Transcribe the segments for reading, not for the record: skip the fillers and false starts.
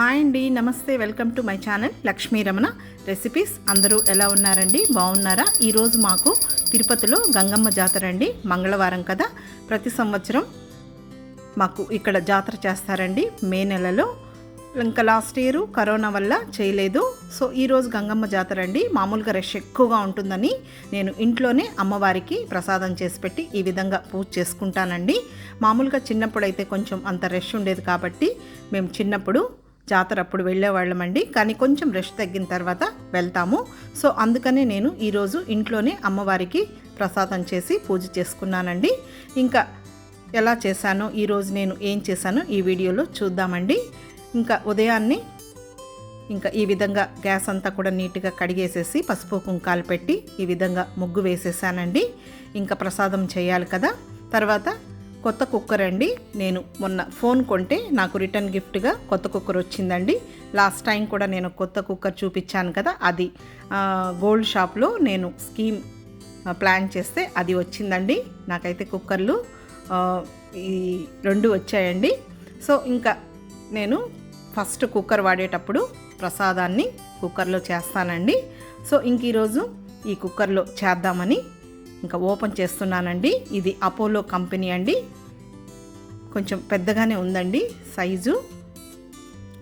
Hi అండి, నమస్తే. Welcome to my channel Lakshmi Ramana recipes. అందరూ ఎలా ఉన్నారండి? బాగున్నారా? ఈరోజు మాకు తిరుపతిలో గంగమ్మ జాతర అండి. మంగళవారం కదా, ప్రతి సంవత్సరం మాకు ఇక్కడ జాతర చేస్తారండి మే నెలలో. ఇంకా లాస్ట్ ఇయర్ కరోనా వల్ల చేయలేదు. సో ఈరోజు గంగమ్మ జాతర అండి. మామూలుగా రష్ ఎక్కువగా ఉంటుందని నేను ఇంట్లోనే అమ్మవారికి ప్రసాదం చేసి పెట్టి ఈ విధంగా పూజ చేసుకుంటానండి. మామూలుగా చిన్నప్పుడు అయితే కొంచెం అంత రష్ ఉండేది కాబట్టి మేము చిన్నప్పుడు జాతర అప్పుడు వెళ్ళేవాళ్ళమండి. కానీ కొంచెం రష్ తగ్గిన తర్వాత వెళ్తాము. సో అందుకనే నేను ఈరోజు ఇంట్లోనే అమ్మవారికి ప్రసాదం చేసి పూజ చేసుకున్నానండి. ఇంకా ఎలా చేశానో, ఈరోజు నేను ఏం చేశానో ఈ వీడియోలో చూద్దామండి. ఇంకా ఉదయాన్నే ఇంకా ఈ విధంగా గ్యాస్ అంతా కూడా నీట్గా కడిగేసేసి పసుపు కుంకాలు పెట్టి ఈ విధంగా ముగ్గు వేసేసానండి. ఇంకా ప్రసాదం చేయాలి కదా. తర్వాత కొత్త కుక్కర్ అండి. నేను మొన్న ఫోన్ కొంటే నాకు రిటర్న్ గిఫ్ట్గా కొత్త కుక్కర్ వచ్చిందండి. లాస్ట్ టైం కూడా నేను కొత్త కుక్కర్ చూపించాను కదా, అది గోల్డ్ షాప్లో నేను స్కీమ్ ప్లాన్ చేస్తే అది వచ్చిందండి. నాకైతే కుక్కర్లు ఈ 2 వచ్చాయండి. సో ఇంకా నేను ఫస్ట్ కుక్కర్ వాడేటప్పుడు ప్రసాదాన్ని కుక్కర్లో చేస్తానండి. సో ఇంక ఈరోజు ఈ కుక్కర్లో చేద్దామని ఇంకా ఓపెన్ చేస్తున్నానండి. ఇది అపోలో కంపెనీ అండి. కొంచెం పెద్దగానే ఉందండి, సైజు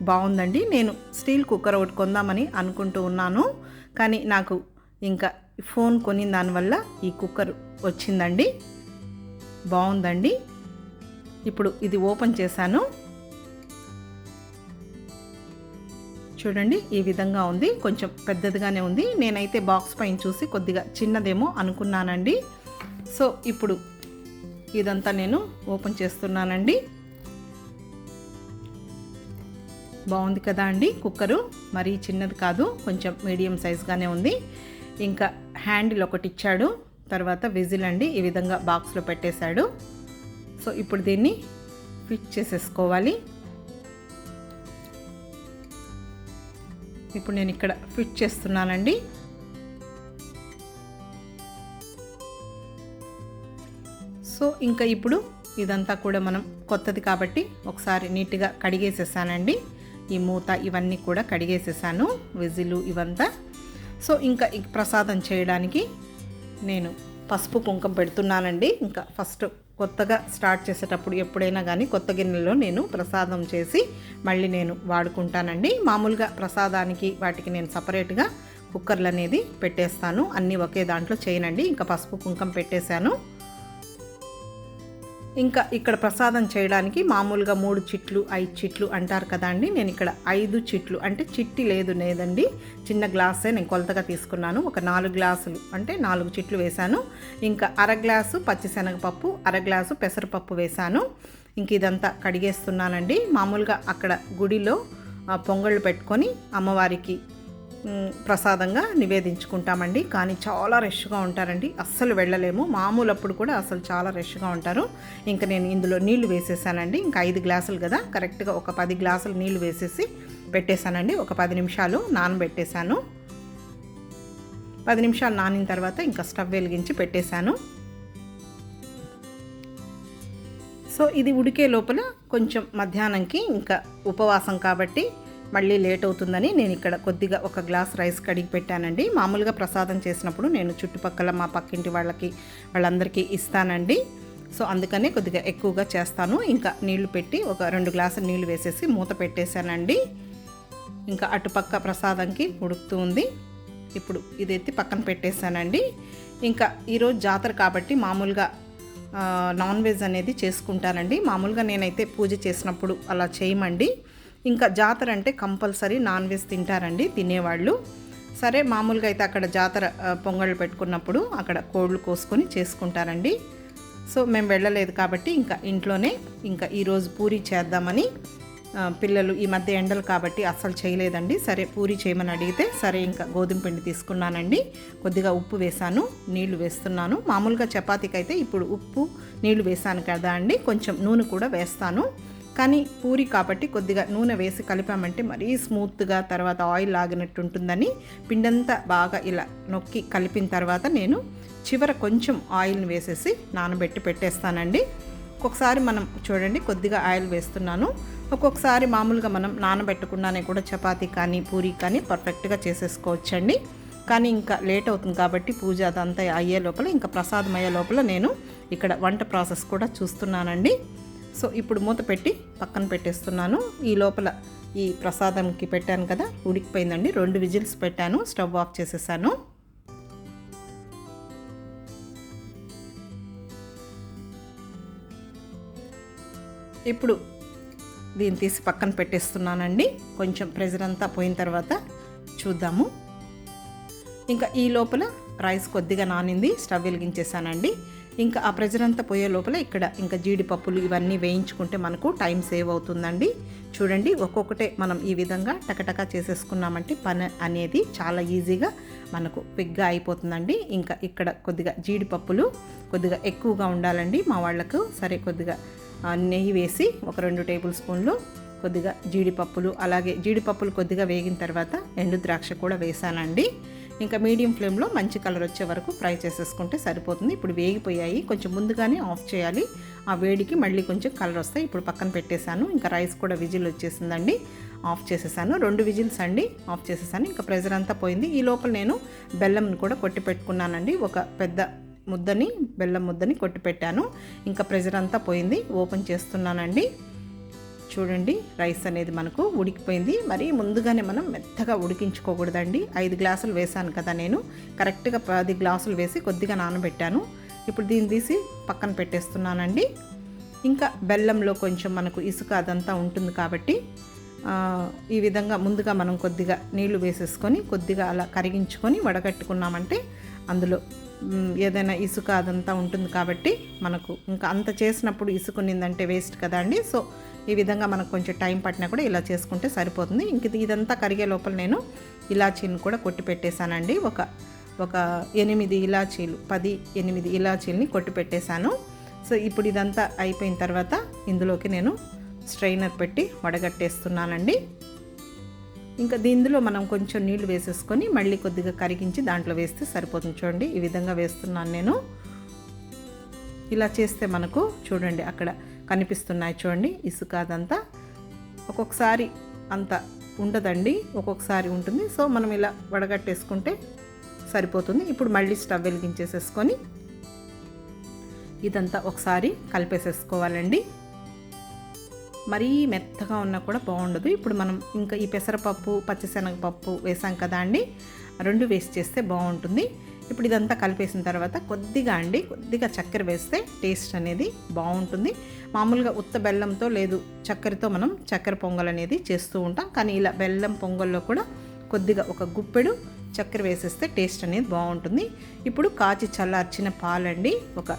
బాగుందండి. నేను స్టీల్ కుక్కర్ ఒకటి కొందామని అనుకుంటూ ఉన్నాను, కానీ నాకు ఇంకా ఫోన్ కొనిన దానివల్ల ఈ కుక్కర్ వచ్చిందండి. బాగుందండి. ఇప్పుడు ఇది ఓపెన్ చేశాను. చూడండి, ఈ విధంగా ఉంది. కొంచెం పెద్దదిగానే ఉంది. నేనైతే బాక్స్ పైన చూసి కొద్దిగా చిన్నదేమో అనుకున్నానండి. సో ఇప్పుడు ఇదంతా నేను ఓపెన్ చేస్తున్నానండి. బాగుంది కదా అండి కుక్కరు. మరీ చిన్నది కాదు, కొంచెం మీడియం సైజ్గానే ఉంది. ఇంకా హ్యాండిల్ ఒకటి ఇచ్చాడు. తర్వాత విజిల్ అండి, ఈ విధంగా బాక్స్లో పెట్టేశాడు. సో ఇప్పుడు దీన్ని ఫిట్ చేసేసుకోవాలి. ఇప్పుడు నేను ఇక్కడ ఫిట్ చేస్తున్నానండి. సో ఇంకా ఇప్పుడు ఇదంతా కూడా మనం కొత్తది కాబట్టి ఒకసారి నీట్గా కడిగేసేసానండి. ఈ మూత ఇవన్నీ కూడా కడిగేసేసాను, విజిలు ఇవంతా. సో ఇంకా ఈ ప్రసాదం చేయడానికి నేను పసుపు కుంకుమ పెడుతున్నానండి. ఇంకా ఫస్ట్ కొత్తగా స్టార్ట్ చేసేటప్పుడు ఎప్పుడైనా కానీ కొత్త గిన్నెలో నేను ప్రసాదం చేసి మళ్ళీ నేను వాడుకుంటానండి. మామూలుగా ప్రసాదానికి వాటికి నేను సపరేట్గా కుక్కర్లు అనేది పెట్టేస్తాను. అన్నీ ఒకే దాంట్లో చేయనండి. ఇంకా పసుపు కుంకుమ పెట్టేశాను. ఇంకా ఇక్కడ ప్రసాదం చేయడానికి మామూలుగా 3 చిట్లు 5 చిట్లు అంటారు కదా అండి. నేను ఇక్కడ 5 చిట్లు, అంటే చిట్టి లేదండి, చిన్న గ్లాసే నేను కొలతగా తీసుకున్నాను. ఒక 4 గ్లాసులు అంటే 4 చిట్లు వేశాను. ఇంకా అర గ్లాసు పచ్చిశనగపప్పు, అర గ్లాసు పెసరపప్పు వేశాను. ఇంక ఇదంతా కడిగేస్తున్నానండి. మామూలుగా అక్కడ గుడిలో పొంగళ్ళు పెట్టుకొని అమ్మవారికి ప్రసాదంగా నివేదించుకుంటామండి. కానీ చాలా రష్గా ఉంటారండి, అస్సలు వెళ్ళలేము. మామూలు అప్పుడు కూడా అసలు చాలా రష్గా ఉంటారు. ఇంకా నేను ఇందులో నీళ్లు వేసేసానండి. ఇంకా 5 గ్లాసులు కదా, కరెక్ట్గా ఒక 10 గ్లాసులు నీళ్లు వేసేసి పెట్టేశానండి. ఒక 10 నిమిషాలు నానబెట్టేశాను. 10 నిమిషాలు నానిన తర్వాత ఇంకా స్టవ్ వెలిగించి పెట్టేశాను. సో ఇది ఉడికే లోపల కొంచెం మధ్యాహ్నంకి ఇంకా ఉపవాసం కాబట్టి మళ్ళీ లేట్ అవుతుందని నేను ఇక్కడ కొద్దిగా ఒక గ్లాస్ రైస్ కడిగి పెట్టానండి. మామూలుగా ప్రసాదం చేసినప్పుడు నేను చుట్టుపక్కల మా పక్కింటి వాళ్ళందరికీ ఇస్తానండి. సో అందుకనే కొద్దిగా ఎక్కువగా చేస్తాను. ఇంకా నీళ్లు పెట్టి ఒక 2 గ్లాసులు నీళ్లు వేసేసి మూత పెట్టేశానండి. ఇంకా అటుపక్క ప్రసాదంకి ఉడుకుతూ ఉంది. ఇప్పుడు ఇది ఎత్తి పక్కన పెట్టేశానండి. ఇంకా ఈరోజు జాతర కాబట్టి మామూలుగా నాన్ వెజ్ అనేది చేసుకుంటానండి. మామూలుగా నేనైతే పూజ చేసినప్పుడు అలా చేయమండి. ఇంకా జాతర అంటే కంపల్సరీ నాన్ వెజ్ తింటారండి తినేవాళ్ళు. సరే, మామూలుగా అయితే అక్కడ జాతర పొంగళ్ళు పెట్టుకున్నప్పుడు అక్కడ కోళ్ళు కోసుకొని చేసుకుంటారండి. సో మేము వెళ్ళలేదు కాబట్టి ఇంకా ఇంట్లోనే ఇంకా ఈరోజు పూరీ చేద్దామని, పిల్లలు ఈ మధ్య ఎండలు కాబట్టి అస్సలు చేయలేదండి. సరే పూరీ చేయమని అడిగితే సరే ఇంకా గోధుమ పిండి తీసుకున్నానండి. కొద్దిగా ఉప్పు వేసాను, నీళ్లు వేస్తున్నాను. మామూలుగా చపాతీకి అయితే ఇప్పుడు ఉప్పు నీళ్లు వేసాను కదా అండి, కొంచెం నూనె కూడా వేస్తాను. కానీ పూరి కాబట్టి కొద్దిగా నూనె వేసి కలిపామంటే మరీ స్మూత్గా తర్వాత ఆయిల్ లాగినట్టు ఉంటుందని పిండంతా బాగా ఇలా నొక్కి కలిపిన తర్వాత నేను చివర కొంచెం ఆయిల్ని వేసేసి నానబెట్టి పెట్టేస్తానండి. ఒక్కొక్కసారి మనం చూడండి కొద్దిగా ఆయిల్ వేస్తున్నాను. ఒక్కొక్కసారి మామూలుగా మనం నానబెట్టకుండానే కూడా చపాతీ కానీ పూరీ కానీ పర్ఫెక్ట్గా చేసేసుకోవచ్చండి. కానీ ఇంకా లేట్ అవుతుంది కాబట్టి పూజ అదంతా అయ్యే లోపల, ఇంకా ప్రసాదం అయ్యే లోపల నేను ఇక్కడ వంట ప్రాసెస్ కూడా చూస్తున్నానండి. సో ఇప్పుడు మూత పెట్టి పక్కన పెట్టేస్తున్నాను. ఈ లోపల ఈ ప్రసాదంకి పెట్టాను కదా, ఉడికిపోయిందండి. 2 విజిల్స్ పెట్టాను, స్టవ్ ఆఫ్ చేసేసాను. ఇప్పుడు దీన్ని తీసి పక్కన పెట్టేస్తున్నానండి. కొంచెం ప్రెజర్ అంతా పోయిన తర్వాత చూద్దాము. ఇంకా ఈ లోపల రైస్ కొద్దిగా నానింది, స్టవ్ వెలిగించేసానండి. ఇంకా ఆ ప్రెజర్ అంతా పోయే లోపల ఇక్కడ ఇంకా జీడిపప్పులు ఇవన్నీ వేయించుకుంటే మనకు టైం సేవ్ అవుతుందండి. చూడండి, ఒక్కొక్కటే మనం ఈ విధంగా టకటకా చేసేసుకున్నామంటే పని అనేది చాలా ఈజీగా మనకు క్విక్గా అయిపోతుందండి. ఇంకా ఇక్కడ కొద్దిగా జీడిపప్పులు కొద్దిగా ఎక్కువగా ఉండాలండి మా వాళ్ళకు. సరే, కొద్దిగా నెయ్యి వేసి ఒక 2 టేబుల్ స్పూన్లు కొద్దిగా జీడిపప్పులు, అలాగే జీడిపప్పులు కొద్దిగా వేగిన తర్వాత ఎండు ద్రాక్ష కూడా వేసానండి. ఇంకా మీడియం ఫ్లేమ్లో మంచి కలర్ వచ్చే వరకు ఫ్రై చేసేసుకుంటే సరిపోతుంది. ఇప్పుడు వేగిపోయాయి, కొంచెం ముందుగానే ఆఫ్ చేయాలి. ఆ వేడికి మళ్ళీ కొంచెం కలర్ వస్తాయి. ఇప్పుడు పక్కన పెట్టేశాను. ఇంకా రైస్ కూడా విజిల్ వచ్చేసిందండి, ఆఫ్ చేసేసాను. 2 విజిల్స్ అండి, ఆఫ్ చేసేసాను. ఇంకా ప్రెజర్ అంతా పోయింది. ఈ లోపల నేను బెల్లంని కూడా కొట్టి పెట్టుకున్నానండి. ఒక పెద్ద బెల్లం ముద్దని కొట్టి పెట్టాను. ఇంకా ప్రెజర్ అంతా పోయింది. ఓపెన్ చేస్తున్నానండి. చూడండి, రైస్ అనేది మనకు ఉడికిపోయింది. మరి ముందుగానే మనం మెత్తగా ఉడికించుకోకూడదండి. 5 గ్లాసులు వేసాను కదా నేను, కరెక్ట్గా 10 గ్లాసులు వేసి కొద్దిగా నానబెట్టాను. ఇప్పుడు దీన్ని తీసి పక్కన పెట్టేస్తున్నానండి. ఇంకా బెల్లంలో కొంచెం మనకు ఇసుక అదంతా ఉంటుంది కాబట్టి ఈ విధంగా ముందుగా మనం కొద్దిగా నీళ్లు వేసేసుకొని కొద్దిగా అలా కరిగించుకొని వడగట్టుకున్నామంటే అందులో ఏదైనా ఇసుక అదంతా ఉంటుంది కాబట్టి మనకు ఇంకా అంత చేసినప్పుడు ఇసుక ఉన్నిందంటే వేస్ట్ కదా అండి. సో ఈ విధంగా మనకు కొంచెం టైం పట్టినా కూడా ఇలా చేసుకుంటే సరిపోతుంది. ఇంక ఇదంతా కరిగే లోపల నేను ఇలాచీని కూడా కొట్టి పెట్టేశానండి. ఒక 8 ఇలాచీలు, 8 ఇలాచీలని కొట్టి పెట్టేశాను. సో ఇప్పుడు ఇదంతా అయిపోయిన తర్వాత ఇందులోకి నేను స్ట్రైనర్ పెట్టి వడగట్టేస్తున్నానండి. ఇంకా దీనిలో మనం కొంచెం నీళ్లు వేసేసుకొని మళ్ళీ కొద్దిగా కరిగించి దాంట్లో వేస్తే సరిపోతుంది. చూడండి, ఈ విధంగా వేస్తున్నాను నేను. ఇలా చేస్తే మనకు చూడండి అక్కడ కనిపిస్తున్నాయి చూడండి ఇసుక అదంతా. ఒక్కొక్కసారి అంత ఉండదండి, ఒక్కొక్కసారి ఉంటుంది. సో మనం ఇలా వడగట్టేసుకుంటే సరిపోతుంది. ఇప్పుడు మళ్ళీ స్టవ్ వెలిగించేసేసుకొని ఇదంతా ఒకసారి కలిపేసేసుకోవాలండి. మరీ మెత్తగా ఉన్నా కూడా బాగుండదు. ఇప్పుడు మనం ఇంకా ఈ పెసరపప్పు, పచ్చిశనగపప్పు వేసాం కదా అండి, 2 వేస్ట్ చేస్తే బాగుంటుంది. ఇప్పుడు ఇదంతా కలిపేసిన తర్వాత కొద్దిగా చక్కెర వేస్తే టేస్ట్ అనేది బాగుంటుంది. మామూలుగా ఉత్త బెల్లంతో లేదు చక్కెరతో మనం చక్కెర పొంగల్ అనేది చేస్తూ ఉంటాం. కానీ ఇలా బెల్లం పొంగల్లో కూడా కొద్దిగా ఒక గుప్పెడు చక్కెర వేసేస్తే టేస్ట్ అనేది బాగుంటుంది. ఇప్పుడు కాచి చల్లార్చిన పాలండి ఒక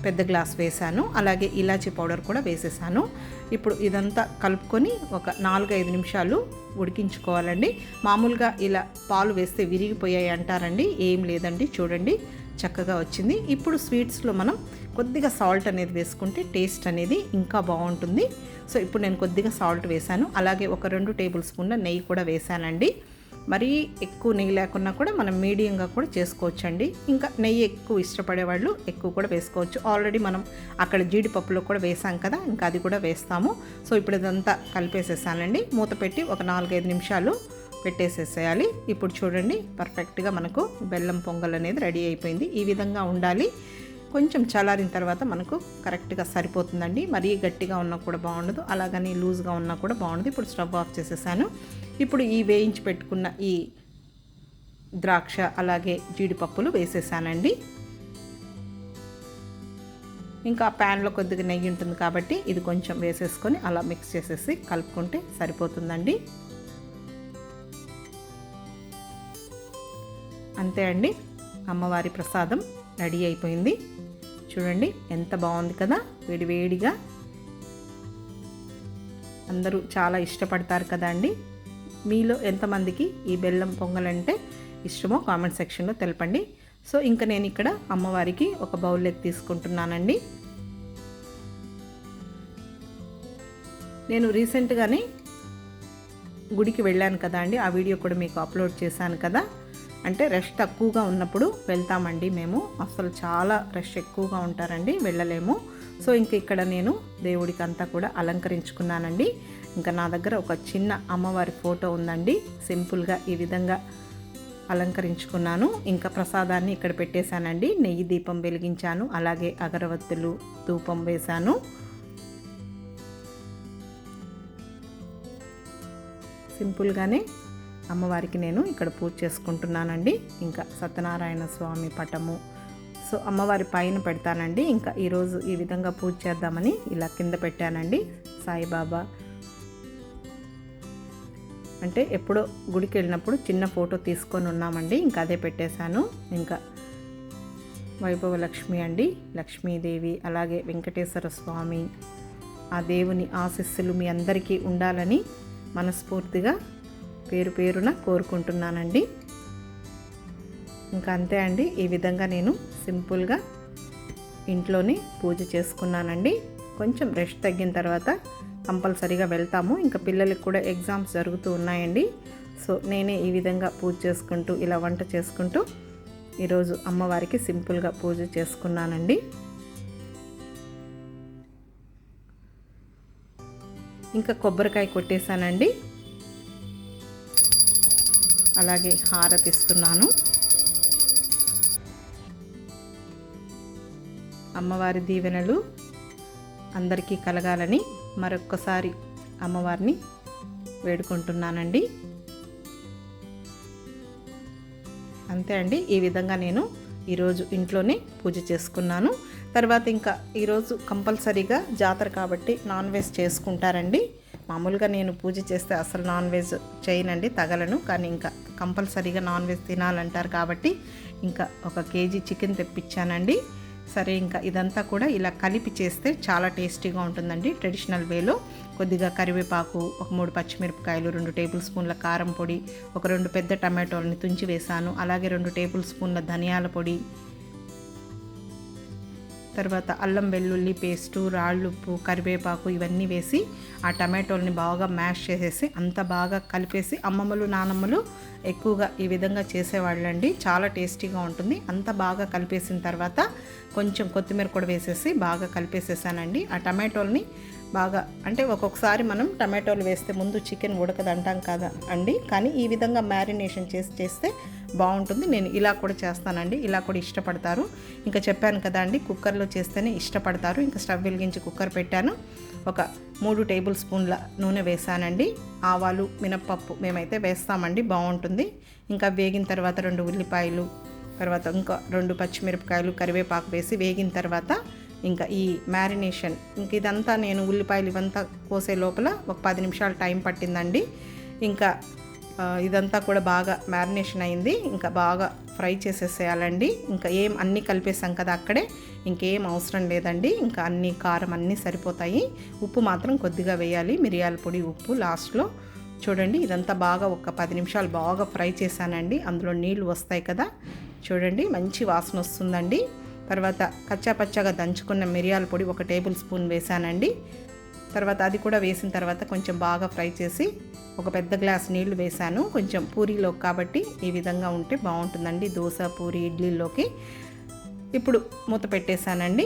పెద్ద గ్లాస్ వేసాను. అలాగే ఇలాచీ పౌడర్ కూడా వేసేసాను. ఇప్పుడు ఇదంతా కలుపుకొని ఒక 4-5 నిమిషాలు ఉడికించుకోవాలండి. మామూలుగా ఇలా పాలు వేస్తే విరిగిపోయాయి అంటారండి, ఏం లేదండి. చూడండి, చక్కగా వచ్చింది. ఇప్పుడు స్వీట్స్లో మనం కొద్దిగా సాల్ట్ అనేది వేసుకుంటే టేస్ట్ అనేది ఇంకా బాగుంటుంది. సో ఇప్పుడు నేను కొద్దిగా సాల్ట్ వేసాను. అలాగే ఒక 2 టేబుల్ స్పూన్ల నెయ్యి కూడా వేసానండి. మరీ ఎక్కువ నెయ్యి లేకున్నా కూడా మనం మీడియంగా కూడా చేసుకోవచ్చండి. ఇంకా నెయ్యి ఎక్కువ ఇష్టపడే వాళ్ళు ఎక్కువ కూడా వేసుకోవచ్చు. ఆల్రెడీ మనం అక్కడ జీడిపప్పులో కూడా వేసాం కదా, ఇంకా అది కూడా వేస్తాము. సో ఇప్పుడు ఇదంతా కలిపేసేసానండి. మూత పెట్టి ఒక 4-5 నిమిషాలు పెట్టేసేసేయాలి. ఇప్పుడు చూడండి, పర్ఫెక్ట్గా మనకు బెల్లం పొంగల్ అనేది రెడీ అయిపోయింది. ఈ విధంగా ఉండాలి. కొంచెం చల్లారిన తర్వాత మనకు కరెక్ట్గా సరిపోతుందండి. మరీ గట్టిగా ఉన్నా కూడా బాగుండదు, అలాగని లూజ్గా ఉన్నా కూడా బాగుండదు. ఇప్పుడు స్టవ్ ఆఫ్ చేసేసాను. ఇప్పుడు ఈ వేయించి పెట్టుకున్న ఈ ద్రాక్ష అలాగే జీడిపప్పులు వేసేసానండి. ఇంకా ప్యాన్లో కొద్దిగా నెయ్యి ఉంటుంది కాబట్టి ఇది కొంచెం వేసేసుకొని అలా మిక్స్ చేసేసి కలుపుకుంటే సరిపోతుందండి. అంతే అండి, అమ్మవారి ప్రసాదం రెడీ అయిపోయింది. చూడండి ఎంత బాగుంది కదా, వేడివేడిగా. అందరూ చాలా ఇష్టపడతారు కదా అండి. మీలో ఎంతమందికి ఈ బెల్లం పొంగల్ అంటే ఇష్టమో కామెంట్ సెక్షన్లో తెలపండి. సో ఇంకా నేను ఇక్కడ అమ్మవారికి ఒక బౌల్లోకి తీసుకుంటున్నానండి. నేను రీసెంట్గానే గుడికి వెళ్ళాను కదా అండి, ఆ వీడియో కూడా మీకు అప్లోడ్ చేశాను కదా. అంటే రష్ తక్కువగా ఉన్నప్పుడు వెళ్తామండి మేము. అసలు చాలా రష్ ఎక్కువగా ఉంటారండి, వెళ్ళలేము. సో ఇంక ఇక్కడ నేను దేవుడికి అంతా కూడా అలంకరించుకున్నానండి. ఇంకా నా దగ్గర ఒక చిన్న అమ్మవారి ఫోటో ఉందండి. సింపుల్గా ఈ విధంగా అలంకరించుకున్నాను. ఇంకా ప్రసాదాన్ని ఇక్కడ పెట్టేశానండి. నెయ్యి దీపం వెలిగించాను, అలాగే అగరవత్తులు ధూపం వేశాను. సింపుల్గానే అమ్మవారికి నేను ఇక్కడ పూజ చేసుకుంటున్నానండి. ఇంకా సత్యనారాయణ స్వామి పటము సో అమ్మవారి పైన పెడతానండి. ఇంకా ఈరోజు ఈ విధంగా పూజ చేద్దామని ఇలా కింద పెట్టానండి. సాయిబాబా అంటే ఎప్పుడో గుడికి వెళ్ళినప్పుడు చిన్న ఫోటో తీసుకొని ఉన్నామండి. ఇంకా అదే పెట్టేశాను. ఇంకా వైభవ లక్ష్మి అండి, లక్ష్మీదేవి, అలాగే వెంకటేశ్వర స్వామి, ఆ దేవుని ఆశీస్సులు మీ అందరికీ ఉండాలని మనస్ఫూర్తిగా పేరు పేరున కోరుకుంటున్నానండి. ఇంకా అంతే అండి. ఈ విధంగా నేను సింపుల్గా ఇంట్లోనే పూజ చేసుకున్నానండి. కొంచెం రెస్ట్ తగ్గిన తర్వాత కంపల్సరీగా వెళ్తాము. ఇంకా పిల్లలకి కూడా ఎగ్జామ్స్ జరుగుతూ ఉన్నాయండి. సో నేనే ఈ విధంగా పూజ చేసుకుంటూ ఇలా వంట చేసుకుంటూ ఈరోజు అమ్మవారికి సింపుల్గా పూజ చేసుకున్నానండి. ఇంకా కొబ్బరికాయ కొట్టేశానండి. అలాగే హారతి ఇస్తున్నాను. అమ్మవారి దీవెనలు అందరికీ కలగాలని మరొక్కసారి అమ్మవారిని వేడుకుంటున్నానండి. అంతే అండి. ఈ విధంగా నేను ఈరోజు ఇంట్లోనే పూజ చేసుకున్నాను. తర్వాత ఇంకా ఈరోజు కంపల్సరీగా జాతర కాబట్టి నాన్ వెజ్ చేసుకుంటారండి. మామూలుగా నేను పూజ చేస్తే అసలు నాన్ వెజ్ చేయనండి, తగలను. కానీ ఇంకా కంపల్సరీగా నాన్ వెజ్ తినాలంటారు కాబట్టి ఇంకా 1 కేజీ చికెన్ తెప్పించానండి. సరే ఇంకా ఇదంతా కూడా ఇలా కలిపి చేస్తే చాలా టేస్టీగా ఉంటుందండి. ట్రెడిషనల్ వేలో కొద్దిగా కరివేపాకు, ఒక 3 పచ్చిమిరపకాయలు, 2 టేబుల్ స్పూన్ల కారం పొడి, ఒక 2 పెద్ద టమాటోలని తుంచి వేశాను. అలాగే 2 టేబుల్ స్పూన్ల ధనియాల పొడి, తర్వాత అల్లం వెల్లుల్లి పేస్టు, రాళ్ళుప్పు, కరివేపాకు ఇవన్నీ వేసి ఆ టమాటోల్ని బాగా మ్యాష్ చేసేసి అంత బాగా కలిపేసి అమ్మమ్మలు నానమ్మలు ఎక్కువగా ఈ విధంగా చేసేవాళ్ళండి. చాలా టేస్టీగా ఉంటుంది. అంత బాగా కలిపేసిన తర్వాత కొంచెం కొత్తిమీర కూడా వేసేసి బాగా కలిపేసేసానండి. ఆ టమాటోల్ని బాగా అంటే ఒక్కొక్కసారి మనం టమాటోలు వేస్తే ముందు చికెన్ ఉడకదంటాం కదా అండి. కానీ ఈ విధంగా మ్యారినేషన్ చేస్తే బాగుంటుంది. నేను ఇలా కూడా చేస్తానండి. ఇలా కూడా ఇష్టపడతారు. ఇంకా చెప్పాను కదా అండి, కుక్కర్లో చేస్తేనే ఇష్టపడతారు. ఇంకా స్టవ్ వెలిగించి కుక్కర్ పెట్టాను. ఒక 3 టేబుల్ స్పూన్ల నూనె వేసానండి. ఆవాలు, మినప్పప్పు మేమైతే వేస్తామండి, బాగుంటుంది. ఇంకా వేగిన తర్వాత 2 ఉల్లిపాయలు, తర్వాత ఇంకా 2 పచ్చిమిరపకాయలు, కరివేపాకు వేసి వేగిన తర్వాత ఇంకా ఈ మ్యారినేషన్ ఇంక ఇదంతా నేను ఉల్లిపాయలు ఇవంతా కోసే లోపల ఒక 10 నిమిషాలు టైం పట్టిందండి. ఇంకా ఇదంతా కూడా బాగా మ్యారినేషన్ అయింది. ఇంకా బాగా ఫ్రై చేసేసేయాలండి. ఇంకా ఏం అన్నీ కలిపేసాం కదా అక్కడే, ఇంకేం అవసరం లేదండి. ఇంకా అన్నీ కారం అన్నీ సరిపోతాయి. ఉప్పు మాత్రం కొద్దిగా వేయాలి, మిరియాల పొడి, ఉప్పు లాస్ట్లో. చూడండి ఇదంతా బాగా ఒక 10 నిమిషాలు బాగా ఫ్రై చేశానండి. అందులో నీళ్లు వస్తాయి కదా, చూడండి మంచి వాసన వస్తుందండి. తర్వాత కచ్చాపచ్చాగా దంచుకున్న మిరియాల పొడి 1 టేబుల్ స్పూన్ వేసానండి. తర్వాత అది కూడా వేసిన తర్వాత కొంచెం బాగా ఫ్రై చేసి ఒక పెద్ద గ్లాస్ నీళ్లు వేసాను. కొంచెం పూరీలో కాబట్టి ఈ విధంగా ఉంటే బాగుంటుందండి, దోశ, పూరి, ఇడ్లీలోకి. ఇప్పుడు మూత పెట్టేశానండి.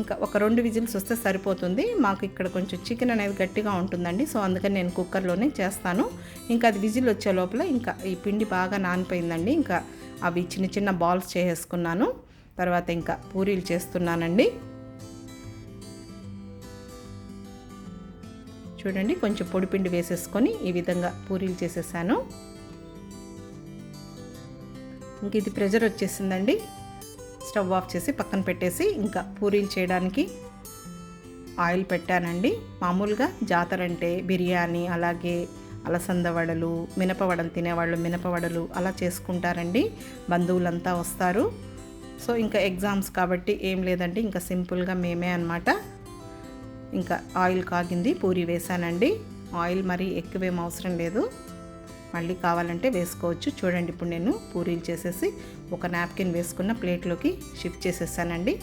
ఇంకా ఒక 2 విజిల్స్ వస్తే సరిపోతుంది. మాకు ఇక్కడ కొంచెం చికెన్ అనేది గట్టిగా ఉంటుందండి. సో అందుకని నేను కుక్కర్లోనే చేస్తాను. ఇంకా అది విజిల్ వచ్చే లోపల ఇంకా ఈ పిండి బాగా నానిపోయిందండి. ఇంకా అవి చిన్న చిన్న బాల్స్ చేసేసుకున్నాను. తర్వాత ఇంకా పూరీలు చేస్తున్నానండి. చూడండి కొంచెం పొడిపిండి వేసేసుకొని ఈ విధంగా పూరీలు చేసేసాను. ఇంక ఇది ప్రెషర్ వచ్చేసిందండి. స్టవ్ ఆఫ్ చేసి పక్కన పెట్టేసి ఇంకా పూరీలు చేయడానికి ఆయిల్ పెట్టానండి. మామూలుగా జాతర అంటే బిర్యానీ, అలాగే అలసంద వడలు, మినపవడలు తినేవాళ్ళు మినపవడలు అలా చేసుకుంటారండి. బంధువులంతా వస్తారు. సో ఇంకా ఎగ్జామ్స్ కాబట్టి ఏం లేదండి, ఇంకా సింపుల్గా మేమే అన్నమాట. ఇంకా ఆయిల్ కాగింది, పూరి వేసానండి. ఆయిల్ మరీ ఎక్కువేం అవసరం లేదు, మళ్ళీ కావాలంటే వేసుకోవచ్చు. చూడండి ఇప్పుడు నేను పూరీలు చేసేసి ఒక నాప్కిన్ వేసుకున్న ప్లేట్లోకి షిఫ్ట్ చేసేసానండి.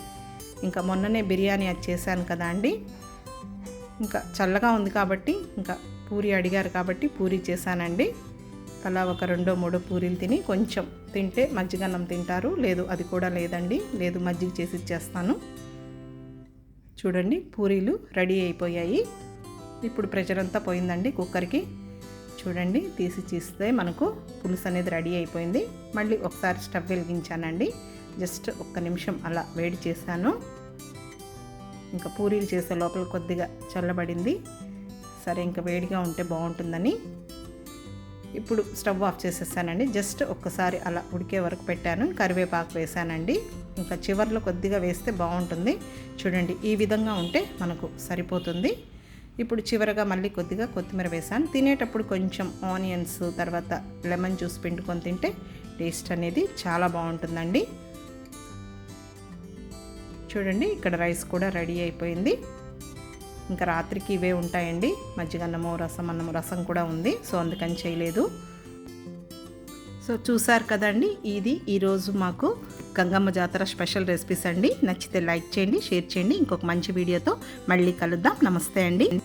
ఇంకా మొన్ననే బిర్యానీ అది చేశాను కదా అండి, ఇంకా చల్లగా ఉంది కాబట్టి ఇంకా పూరి అడిగారు కాబట్టి పూరి చేశానండి. అలా ఒక 2-3 పూరీలు తిని కొంచెం తింటే మజ్జిగన్నం తింటారు, లేదు అది కూడా లేదండి, లేదు మజ్జిగ చేసి ఇచ్చేస్తాను. చూడండి పూరీలు రెడీ అయిపోయాయి. ఇప్పుడు ప్రెషర్ అంతా పోయిందండి కుక్కర్కి. చూడండి తీసి చూస్తే మనకు పులుసు అనేది రెడీ అయిపోయింది. మళ్ళీ ఒకసారి స్టవ్ వెలిగించానండి. జస్ట్ ఒక్క నిమిషం అలా వేడి చేశాను. ఇంకా పూరీలు చేసే లోపల కొద్దిగా చల్లబడింది. సరే ఇంకా వేడిగా ఉంటే బాగుంటుందని ఇప్పుడు స్టవ్ ఆఫ్ చేసేసానండి. జస్ట్ ఒక్కసారి అలా ఉడికే వరకు పెట్టాను. కరివేపాకు వేసానండి. ఇంకా చివర్లో కొద్దిగా వేస్తే బాగుంటుంది. చూడండి ఈ విధంగా ఉంటే మనకు సరిపోతుంది. ఇప్పుడు చివరగా మళ్ళీ కొద్దిగా కొత్తిమీర వేసాను. తినేటప్పుడు కొంచెం ఆనియన్స్ తర్వాత లెమన్ జ్యూస్ పిండుకొని తింటే టేస్ట్ అనేది చాలా బాగుంటుందండి. చూడండి ఇక్కడ రైస్ కూడా రెడీ అయిపోయింది. ఇంకా రాత్రికి ఇవే ఉంటాయండి. మజ్జిగన్నము రసం కూడా ఉంది. సో అందుకని చేయలేదు. సో చూసారు కదండి, ఇది ఈరోజు మాకు గంగమ్మ జాతర స్పెషల్ రెసిపీస్ అండి. నచ్చితే లైక్ చేయండి, షేర్ చేయండి. ఇంకొక మంచి వీడియోతో మళ్ళీ కలుద్దాం. నమస్తే అండి.